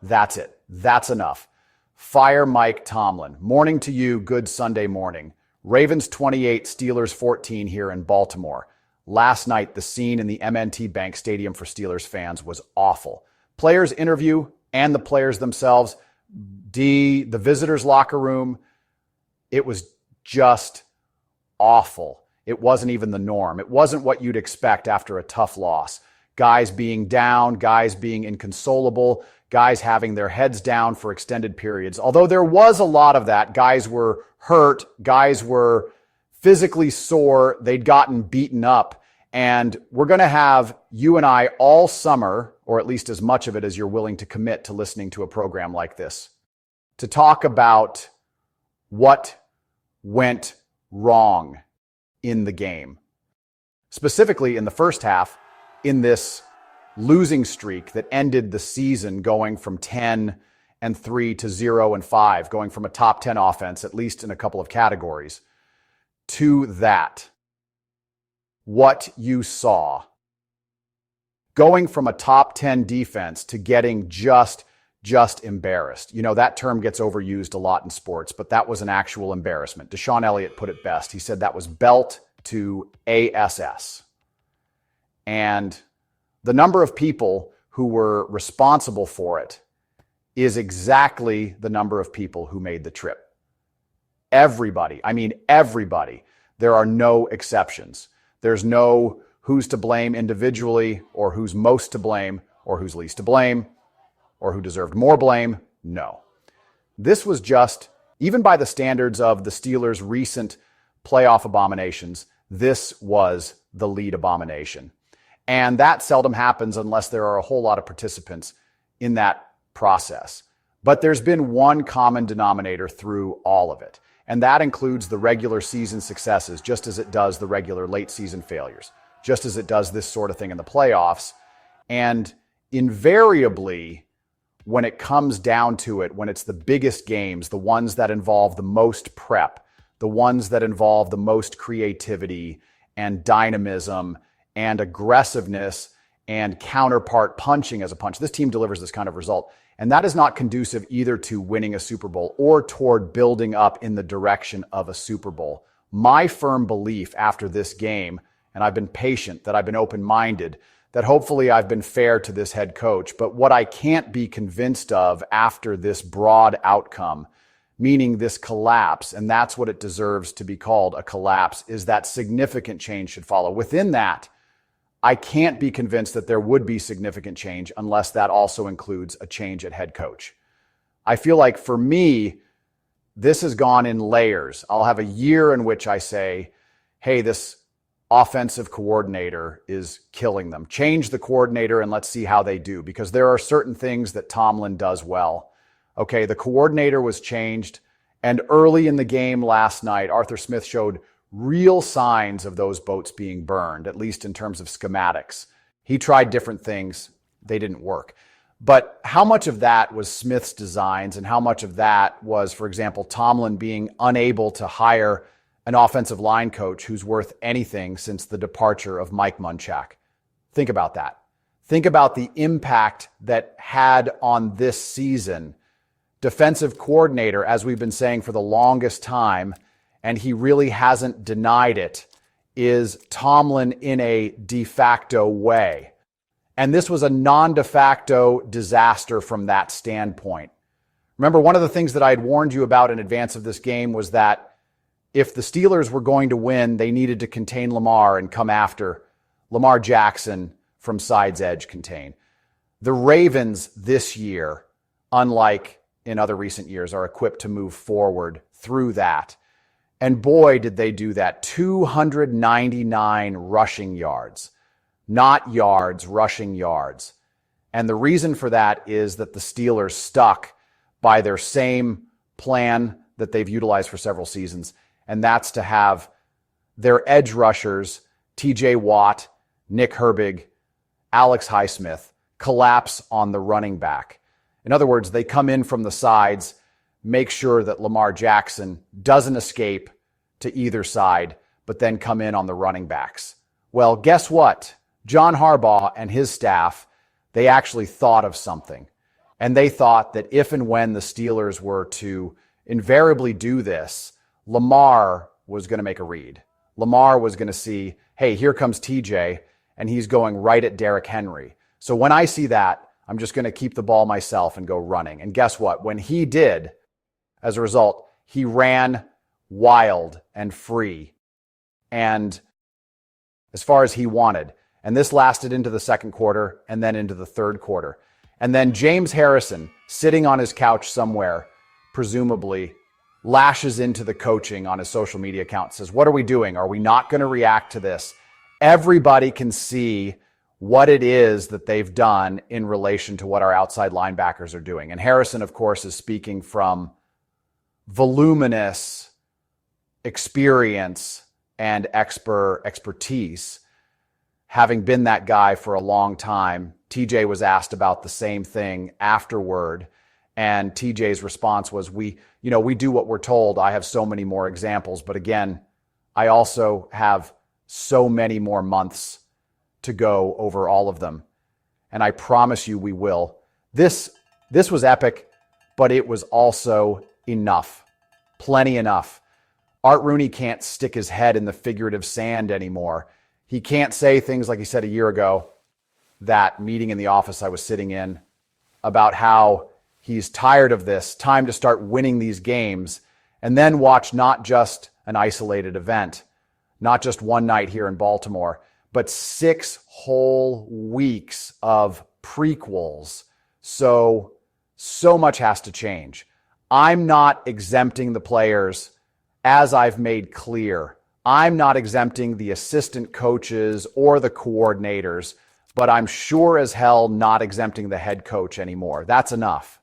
That's it. That's enough. Fire Mike Tomlin. Morning to you. Good Sunday morning. Ravens 28, Steelers 14 here in Baltimore. Last night, the scene in the M&T Bank Stadium for Steelers fans was awful. Players' interview and the players themselves, the visitors' locker room, it was just awful. It wasn't even the norm. It wasn't what you'd expect after a tough loss. Guys being down, guys being inconsolable, guys having their heads down for extended periods. Although there was a lot of that. Guys were hurt. Guys were physically sore. They'd gotten beaten up. And we're going to have you and I all summer, or at least as much of it as you're willing to commit to listening to a program like this, to talk about what went wrong in the game. Specifically in the first half, in this losing streak that ended the season going from 10-3 to 0-5, going from a top 10 offense, at least in a couple of categories, to that. What you saw. Going from a top 10 defense to getting just embarrassed. You know, that term gets overused a lot in sports, but that was an actual embarrassment. Deshaun Elliott put it best. He said that was belt to ASS. And the number of people who were responsible for it is exactly the number of people who made the trip. Everybody. I mean, everybody. There are no exceptions. There's no who's to blame individually or who's most to blame or who's least to blame or who deserved more blame. No. This was just, even by the standards of the Steelers' recent playoff abominations, this was the lead abomination. And that seldom happens unless there are a whole lot of participants in that process. But there's been one common denominator through all of it. And that includes the regular season successes, just as it does the regular late season failures, just as it does this sort of thing in the playoffs. And invariably, when it comes down to it, when it's the biggest games, the ones that involve the most prep, the ones that involve the most creativity and dynamism and aggressiveness and counterpart punching as a punch, this team delivers this kind of result. And that is not conducive either to winning a Super Bowl or toward building up in the direction of a Super Bowl. My firm belief after this game, and I've been patient, that I've been open-minded, that hopefully I've been fair to this head coach, but what I can't be convinced of after this broad outcome, meaning this collapse, and that's what it deserves to be called, a collapse, is that significant change should follow. Within that, I can't be convinced that there would be significant change unless that also includes a change at head coach. I feel like for me, this has gone in layers. I'll have a year in which I say, hey, this offensive coordinator is killing them. Change the coordinator and let's see how they do, because there are certain things that Tomlin does well. Okay, the coordinator was changed, and early in the game last night, Arthur Smith showed real signs of those boats being burned, at least in terms of schematics. He tried different things. They didn't work. But how much of that was Smith's designs and how much of that was, for example, Tomlin being unable to hire an offensive line coach who's worth anything since the departure of Mike Munchak? Think about that. Think about the impact that had on this season. Defensive coordinator, as we've been saying for the longest time, and he really hasn't denied it, is Tomlin in a de facto way. And this was a non-de facto disaster from that standpoint. Remember, one of the things that I had warned you about in advance of this game was that if the Steelers were going to win, they needed to contain Lamar and come after Lamar Jackson from side's edge contain. The Ravens this year, unlike in other recent years, are equipped to move forward through that. And boy, did they do that. 299 rushing yards. Not yards, rushing yards. And the reason for that is that the Steelers stuck by their same plan that they've utilized for several seasons, and that's to have their edge rushers, TJ Watt, Nick Herbig, Alex Highsmith, collapse on the running back. In other words, they come in from the sides, make sure that Lamar Jackson doesn't escape to either side, but then come in on the running backs. Well, guess what? John Harbaugh and his staff, they actually thought of something. And they thought that if and when the Steelers were to invariably do this, Lamar was going to make a read. Lamar was going to see, hey, here comes TJ, and he's going right at Derrick Henry. So when I see that, I'm just going to keep the ball myself and go running. And guess what? When he did, as a result, he ran wild and free and as far as he wanted. And this lasted into the second quarter and then into the third quarter. And then James Harrison, sitting on his couch somewhere, presumably, lashes into the coaching on his social media account, says, what are we doing? Are we not going to react to this? Everybody can see what it is that they've done in relation to what our outside linebackers are doing. And Harrison, of course, is speaking from voluminous experience and expertise, having been that guy for a long time. TJ was asked about the same thing afterward, and TJ's response was, we do what we're told. I have so many more examples, but again, I also have so many more months to go over all of them. And I promise you we will. This was epic, but it was also enough. Plenty enough. Art Rooney can't stick his head in the figurative sand anymore. He can't say things like he said a year ago, that meeting in the office I was sitting in, about how he's tired of this, time to start winning these games, and then watch not just an isolated event, not just one night here in Baltimore, but 6 whole weeks of prequels. So much has to change. I'm not exempting the players, as I've made clear. I'm not exempting the assistant coaches or the coordinators, but I'm sure as hell not exempting the head coach anymore. That's enough.